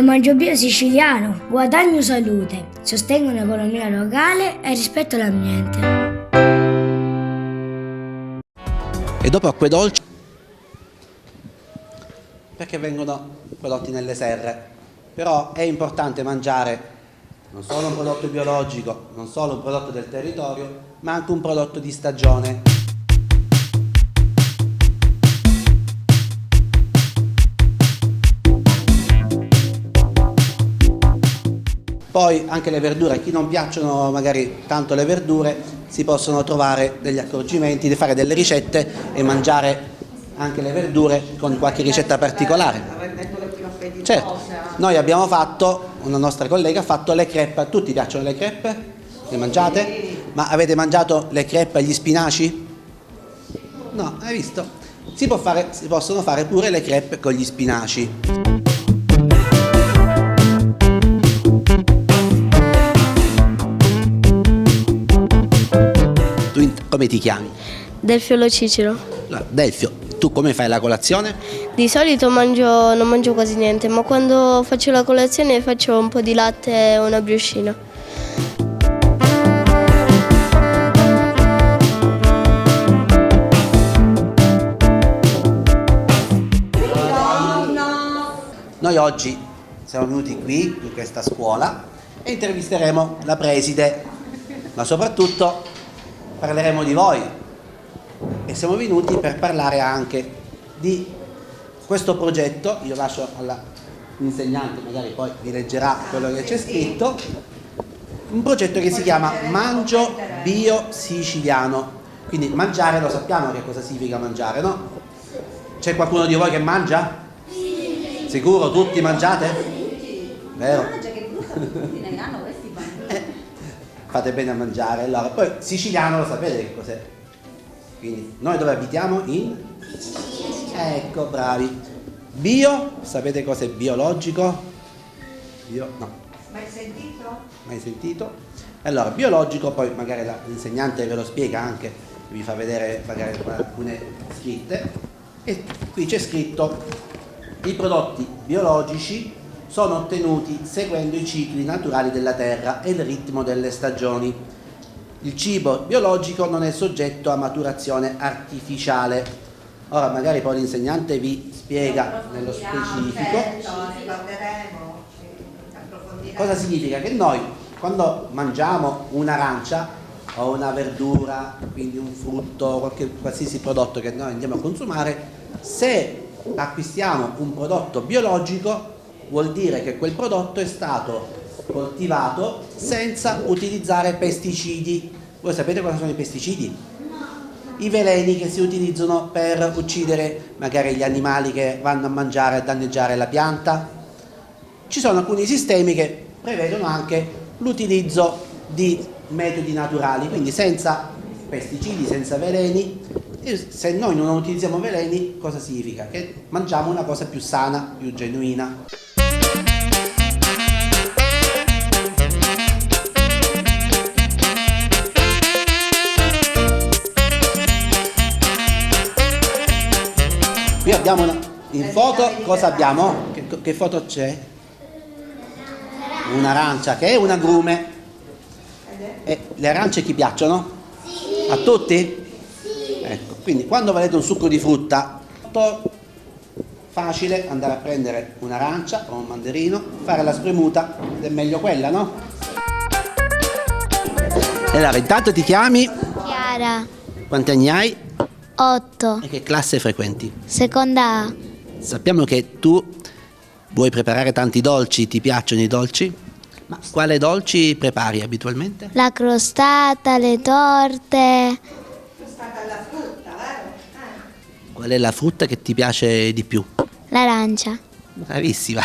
Mangio bio siciliano, guadagno salute, sostengo un'economia locale e rispetto l'ambiente. E dopo acque dolci, perché vengono prodotti nelle serre. Però è importante mangiare non solo un prodotto biologico, non solo un prodotto del territorio, ma anche un prodotto di stagione. Poi anche le verdure, a chi non piacciono magari tanto le verdure, si possono trovare degli accorgimenti di fare delle ricette e mangiare anche le verdure con qualche ricetta particolare. Certo, noi abbiamo fatto, una nostra collega ha fatto le crêpe. A tutti piacciono le crêpe? Le mangiate? Ma avete mangiato le crêpe agli spinaci? No, hai visto? Si possono fare pure le crêpe con gli spinaci. Come ti chiami? Delfio Lo Cicero. Delfio, tu come fai la colazione? Di solito non mangio quasi niente, ma quando faccio la colazione faccio un po' di latte e una briochina. Noi oggi siamo venuti qui, in questa scuola, e intervisteremo la preside, ma soprattutto parleremo di voi e siamo venuti per parlare anche di questo progetto. Io lascio all'insegnante, magari poi vi leggerà quello che c'è scritto, un progetto che si chiama Mangio Bio Siciliano. Quindi mangiare, lo sappiamo che cosa significa mangiare, no? C'è qualcuno di voi che mangia? Sì. Sicuro? Tutti mangiate? Vero? Fate bene a mangiare. Allora, poi siciliano lo sapete che cos'è? Quindi noi dove abitiamo? In Sicilia. Ecco, bravi. Bio, sapete cos'è biologico? Bio, no. Mai sentito? Mai sentito? Allora, biologico, poi magari l'insegnante ve lo spiega anche, vi fa vedere magari alcune scritte. E qui c'è scritto: i prodotti biologici sono ottenuti seguendo i cicli naturali della terra e il ritmo delle stagioni. Il cibo biologico non è soggetto a maturazione artificiale. Ora magari poi l'insegnante vi spiega nello specifico cosa significa. Che noi quando mangiamo un'arancia o una verdura, quindi un frutto, qualsiasi prodotto che noi andiamo a consumare, se acquistiamo un prodotto biologico vuol dire che quel prodotto è stato coltivato senza utilizzare pesticidi. Voi sapete cosa sono i pesticidi? I veleni che si utilizzano per uccidere magari gli animali che vanno a mangiare e danneggiare la pianta. Ci sono alcuni sistemi che prevedono anche l'utilizzo di metodi naturali, quindi senza pesticidi, senza veleni. E se noi non utilizziamo veleni, cosa significa? Che mangiamo una cosa più sana, più genuina. Qui abbiamo in foto, cosa abbiamo? Che foto c'è? Un'arancia che è un agrume. E le arance chi piacciono? Sì. A tutti? Sì. Ecco, quindi quando volete un succo di frutta, molto facile andare a prendere un'arancia o un mandarino, fare la spremuta, ed è meglio quella, no? Allora, intanto ti chiami? Chiara. Quanti anni hai? 8. E che classe frequenti? Seconda A. Sappiamo che tu vuoi preparare tanti dolci, ti piacciono i dolci? Ma quale dolci prepari abitualmente? La crostata, le torte. Crostata alla frutta, vero? Qual è la frutta che ti piace di più? L'arancia. Bravissima.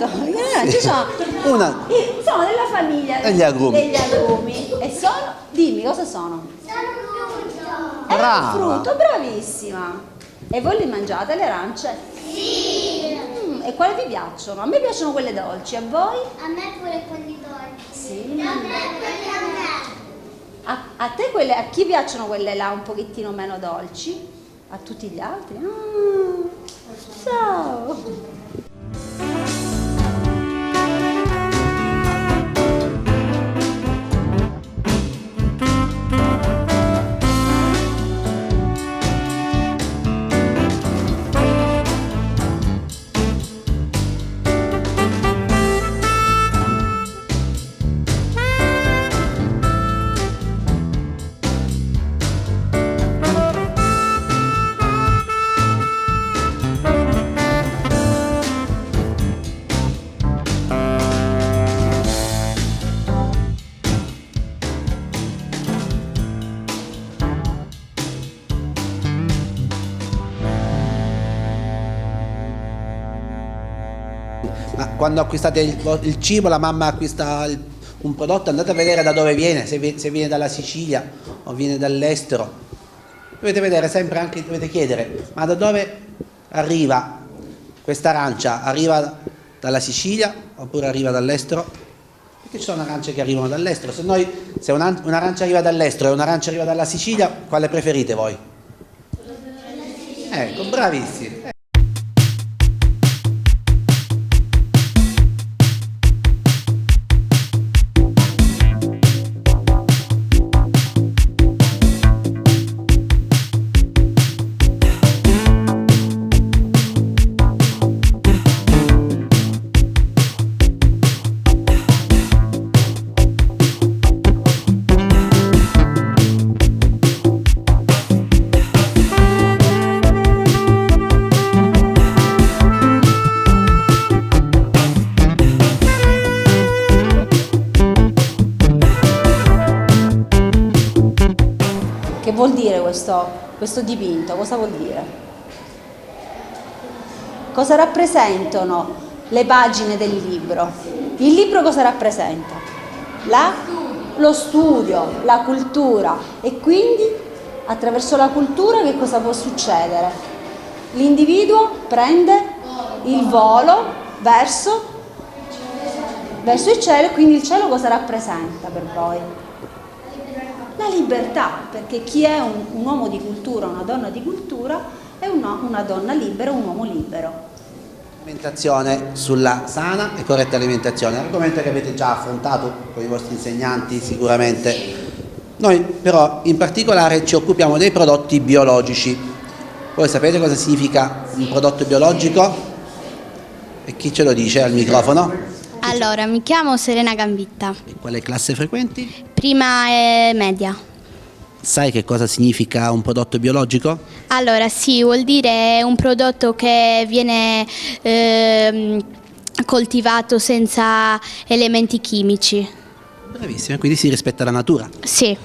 appunto, le arance sono della famiglia degli agrumi. E sono, dimmi cosa sono? È Brava. un frutto, bravissima. E voi le mangiate le arance? Sì. E quali vi piacciono? A me piacciono quelle dolci, a voi? A me pure quelli dolci. Sì. A me quelli a me. A te quelle, a chi piacciono quelle là un pochettino meno dolci? A tutti gli altri? Ciao! Ma quando acquistate il cibo, la mamma acquista un prodotto, andate a vedere da dove viene, se viene dalla Sicilia o viene dall'estero. Dovete vedere sempre, anche dovete chiedere, ma da dove arriva questa arancia? Arriva dalla Sicilia oppure arriva dall'estero? Perché ci sono arance che arrivano dall'estero. Se un'arancia arriva dall'estero e un'arancia arriva dalla Sicilia, quale preferite voi? Ecco, bravissimi. Che vuol dire questo dipinto? Cosa vuol dire? Cosa rappresentano le pagine del libro? Il libro cosa rappresenta? Lo studio, la cultura, e quindi attraverso la cultura che cosa può succedere? L'individuo prende il volo verso il cielo, e quindi il cielo cosa rappresenta per voi? La libertà, perché chi è un uomo di cultura, una donna di cultura, è una donna libera, un uomo libero. Alimentazione, sulla sana e corretta alimentazione, argomento che avete già affrontato con i vostri insegnanti sicuramente. Noi però in particolare ci occupiamo dei prodotti biologici. Voi sapete cosa significa un prodotto biologico? E chi ce lo dice al microfono? Allora, mi chiamo Serena Gambitta, E quale classe frequenti? prima e media. Sai che cosa significa un prodotto biologico? Allora, sì, vuol dire un prodotto che viene coltivato senza elementi chimici. Bravissima, quindi si rispetta la natura. Sì.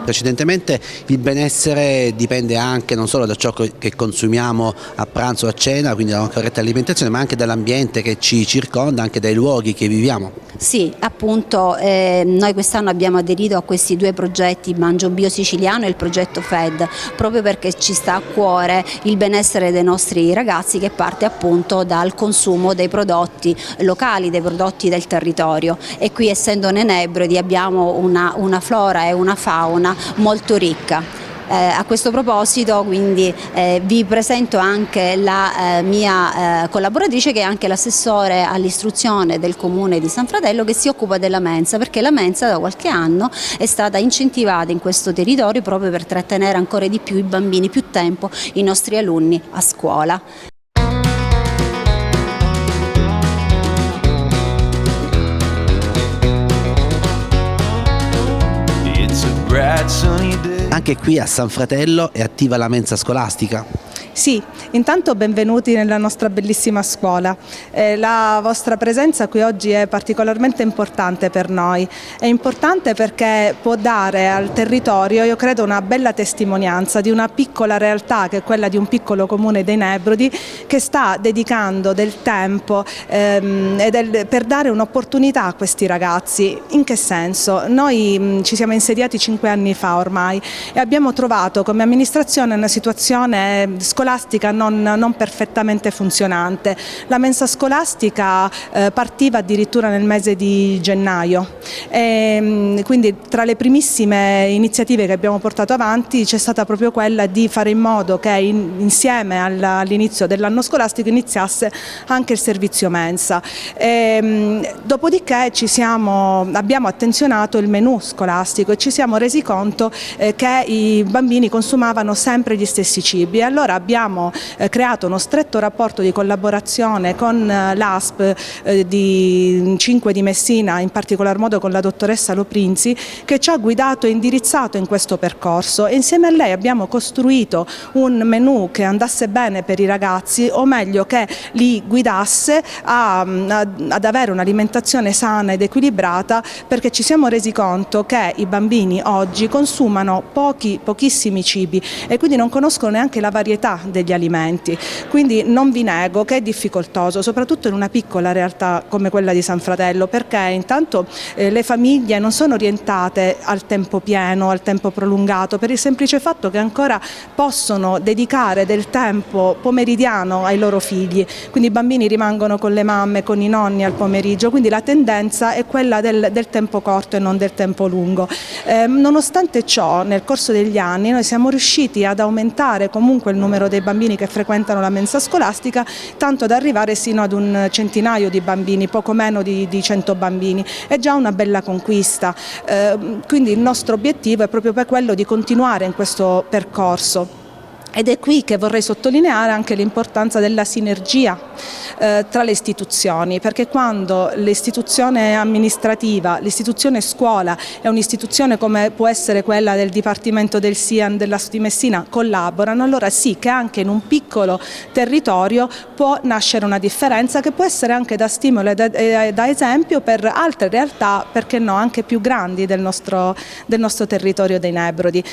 Precedentemente il benessere dipende anche non solo da ciò che consumiamo a pranzo o a cena, quindi da una corretta alimentazione, ma anche dall'ambiente che ci circonda, anche dai luoghi che viviamo. Sì, appunto noi quest'anno abbiamo aderito a questi due progetti, Mangio Bio Siciliano e il progetto FED, proprio perché ci sta a cuore il benessere dei nostri ragazzi, che parte appunto dal consumo dei prodotti locali, dei prodotti del territorio, e qui essendo nei Nebrodi abbiamo una flora e una fauna molto ricca. A questo proposito quindi vi presento anche la mia collaboratrice, che è anche l'assessore all'istruzione del comune di San Fratello, che si occupa della mensa, perché la mensa da qualche anno è stata incentivata in questo territorio proprio per trattenere ancora di più i bambini, più tempo i nostri alunni a scuola. Anche qui a San Fratello è attiva la mensa scolastica. Sì, intanto benvenuti nella nostra bellissima scuola. La vostra presenza qui oggi è particolarmente importante per noi. È importante perché può dare al territorio, io credo, una bella testimonianza di una piccola realtà che è quella di un piccolo comune dei Nebrodi che sta dedicando del tempo per dare un'opportunità a questi ragazzi. In che senso? Noi ci siamo insediati 5 anni fa ormai e abbiamo trovato come amministrazione una situazione scolastica non perfettamente funzionante. La mensa scolastica partiva addirittura nel mese di gennaio e quindi tra le primissime iniziative che abbiamo portato avanti c'è stata proprio quella di fare in modo che insieme all'inizio dell'anno scolastico iniziasse anche il servizio mensa. Dopodiché abbiamo attenzionato il menù scolastico e ci siamo resi conto che i bambini consumavano sempre gli stessi cibi. Allora abbiamo creato uno stretto rapporto di collaborazione con l'ASP di 5 di Messina, in particolar modo con la dottoressa Loprinzi, che ci ha guidato e indirizzato in questo percorso e insieme a lei abbiamo costruito un menù che andasse bene per i ragazzi, o meglio che li guidasse ad avere un'alimentazione sana ed equilibrata, perché ci siamo resi conto che i bambini oggi consumano pochissimi cibi e quindi non conoscono neanche la varietà degli alimenti. Quindi non vi nego che è difficoltoso, soprattutto in una piccola realtà come quella di San Fratello, perché intanto le famiglie non sono orientate al tempo pieno, al tempo prolungato, per il semplice fatto che ancora possono dedicare del tempo pomeridiano ai loro figli, quindi i bambini rimangono con le mamme, con i nonni al pomeriggio, quindi la tendenza è quella del tempo corto e non del tempo lungo. Nonostante ciò, nel corso degli anni noi siamo riusciti ad aumentare comunque il numero dei bambini che frequentano la mensa scolastica, tanto da arrivare sino ad un centinaio di bambini, poco meno di 100 bambini. È già una bella conquista, quindi il nostro obiettivo è proprio per quello di continuare in questo percorso. Ed è qui che vorrei sottolineare anche l'importanza della sinergia tra le istituzioni, perché quando l'istituzione amministrativa, l'istituzione scuola e un'istituzione come può essere quella del Dipartimento del SIAN dell'ASP di Messina collaborano, allora sì che anche in un piccolo territorio può nascere una differenza che può essere anche da stimolo e da esempio per altre realtà, perché no, anche più grandi del nostro territorio dei Nebrodi.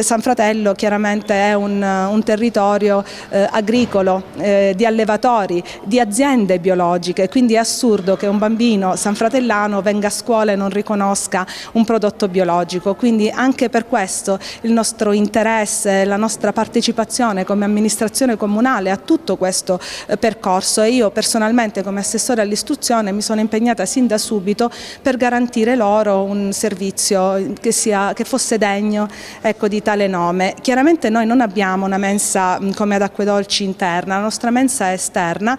San Fratello chiaramente è un territorio agricolo, di allevatori, di aziende biologiche, quindi è assurdo che un bambino sanfratellano venga a scuola e non riconosca un prodotto biologico, quindi anche per questo il nostro interesse, la nostra partecipazione come amministrazione comunale a tutto questo percorso, e io personalmente come assessore all'istruzione mi sono impegnata sin da subito per garantire loro un servizio che fosse degno, ecco, di tale nome. Chiaramente noi non abbiamo una mensa come ad Acquedolci interna, la nostra mensa è esterna,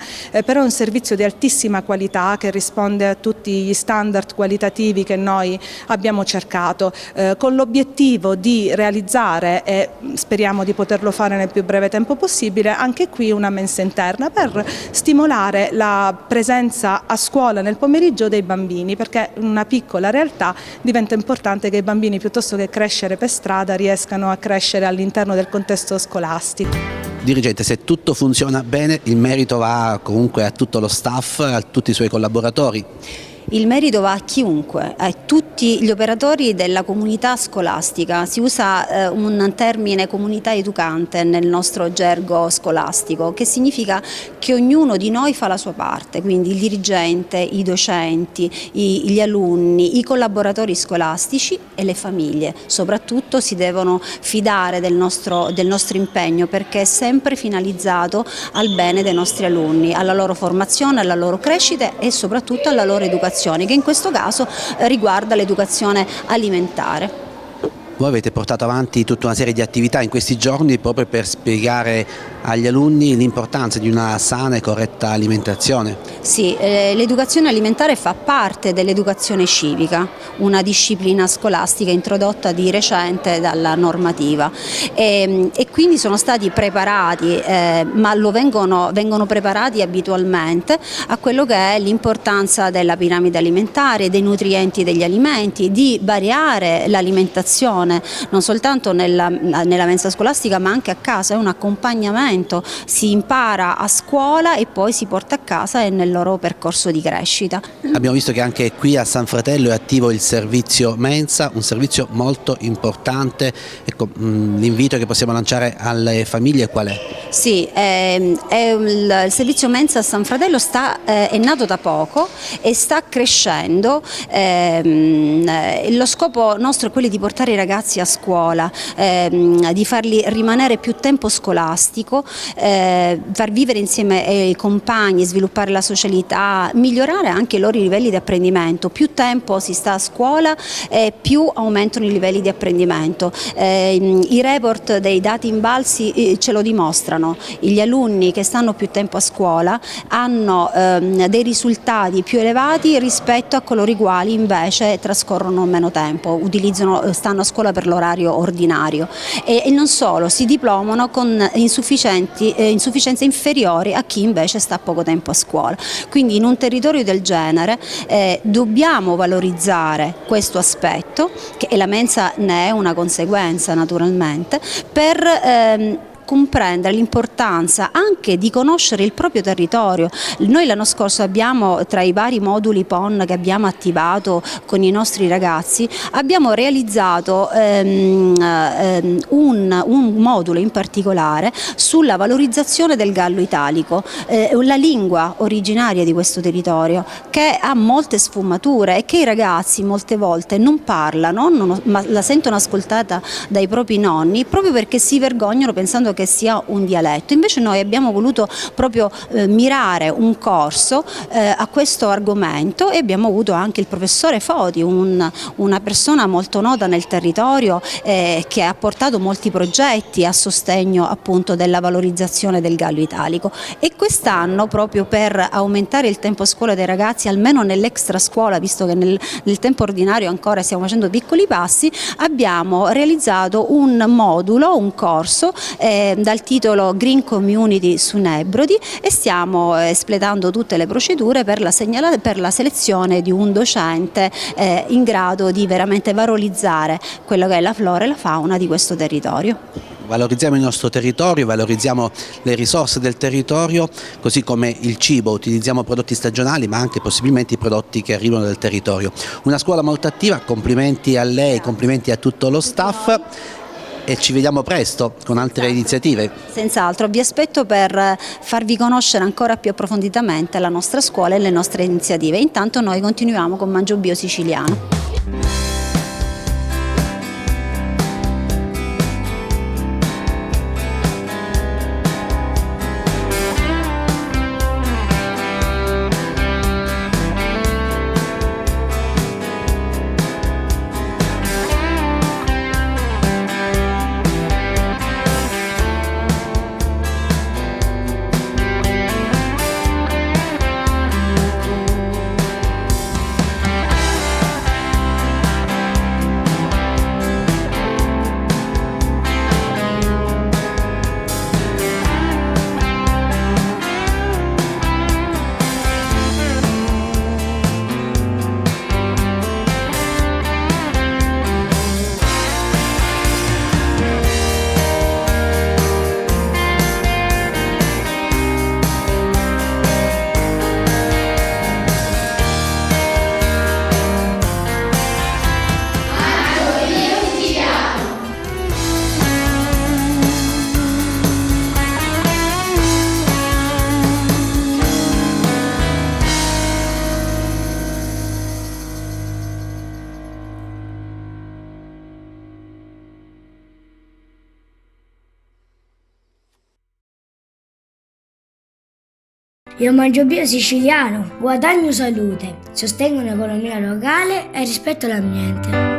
però è un servizio di altissima qualità che risponde a tutti gli standard qualitativi che noi abbiamo cercato, con l'obiettivo di realizzare, e speriamo di poterlo fare nel più breve tempo possibile, anche qui una mensa interna per stimolare la presenza a scuola nel pomeriggio dei bambini, perché in una piccola realtà diventa importante che i bambini, piuttosto che crescere per strada, riescano a crescere all'interno del contesto scolastico. Dirigente, se tutto funziona bene, il merito va comunque a tutto lo staff, a tutti i suoi collaboratori. Il merito va a chiunque, a tutti gli operatori della comunità scolastica. Si usa un termine comunità educante nel nostro gergo scolastico, che significa che ognuno di noi fa la sua parte, quindi il dirigente, i docenti, gli alunni, i collaboratori scolastici e le famiglie. Soprattutto si devono fidare del nostro impegno, perché è sempre finalizzato al bene dei nostri alunni, alla loro formazione, alla loro crescita e soprattutto alla loro educazione, che in questo caso riguarda l'educazione alimentare. Voi avete portato avanti tutta una serie di attività in questi giorni proprio per spiegare agli alunni l'importanza di una sana e corretta alimentazione. Sì, l'educazione alimentare fa parte dell'educazione civica, una disciplina scolastica introdotta di recente dalla normativa, e quindi sono stati preparati, ma vengono preparati abitualmente a quello che è l'importanza della piramide alimentare, dei nutrienti degli alimenti, di variare l'alimentazione nutrizione non soltanto nella mensa scolastica ma anche a casa, è un accompagnamento, si impara a scuola e poi si porta a casa e nel loro percorso di crescita. Abbiamo visto che anche qui a San Fratello è attivo il servizio mensa, un servizio molto importante. Ecco, l'invito che possiamo lanciare alle famiglie qual è? Sì, il servizio mensa a San Fratello è nato da poco e sta crescendo. Lo scopo nostro è quello di portare i ragazzi a scuola, di farli rimanere più tempo scolastico, far vivere insieme i compagni, sviluppare la socialità, migliorare anche i loro livelli di apprendimento. Più tempo si sta a scuola, più aumentano i livelli di apprendimento. I report dei dati Invalsi ce lo dimostrano. Gli alunni che stanno più tempo a scuola hanno dei risultati più elevati rispetto a coloro i quali invece trascorrono meno tempo, stanno a scuola per l'orario ordinario e non solo, si diplomano con insufficienze inferiori a chi invece sta poco tempo a scuola. Quindi in un territorio del genere dobbiamo valorizzare questo aspetto, e la mensa ne è una conseguenza naturalmente, per comprendere l'importanza anche di conoscere il proprio territorio. Noi l'anno scorso abbiamo, tra i vari moduli PON che abbiamo attivato con i nostri ragazzi, abbiamo realizzato un modulo in particolare sulla valorizzazione del gallo italico, la lingua originaria di questo territorio, che ha molte sfumature e che i ragazzi molte volte non parlano, ma la sentono ascoltata dai propri nonni, proprio perché si vergognano pensando che sia un dialetto. Invece noi abbiamo voluto proprio mirare un corso a questo argomento e abbiamo avuto anche il professore Foti, una persona molto nota nel territorio che ha portato molti progetti a sostegno appunto della valorizzazione del gallo italico. E quest'anno, proprio per aumentare il tempo scuola dei ragazzi, almeno nell'extra scuola, visto che nel tempo ordinario ancora stiamo facendo piccoli passi, abbiamo realizzato un modulo, un corso dal titolo Green Community su Nebrodi e stiamo espletando tutte le procedure per la selezione di un docente in grado di veramente valorizzare quello che è la flora e la fauna di questo territorio. Valorizziamo il nostro territorio, valorizziamo le risorse del territorio, così come il cibo, utilizziamo prodotti stagionali ma anche possibilmente i prodotti che arrivano dal territorio. Una scuola molto attiva, complimenti a lei, complimenti a tutto lo staff e ci vediamo presto con altre iniziative. Senz'altro, vi aspetto per farvi conoscere ancora più approfonditamente la nostra scuola e le nostre iniziative. Intanto noi continuiamo con Mangio Bio Siciliano. Io mangio bio siciliano, guadagno salute, sostengo un'economia locale e rispetto l'ambiente.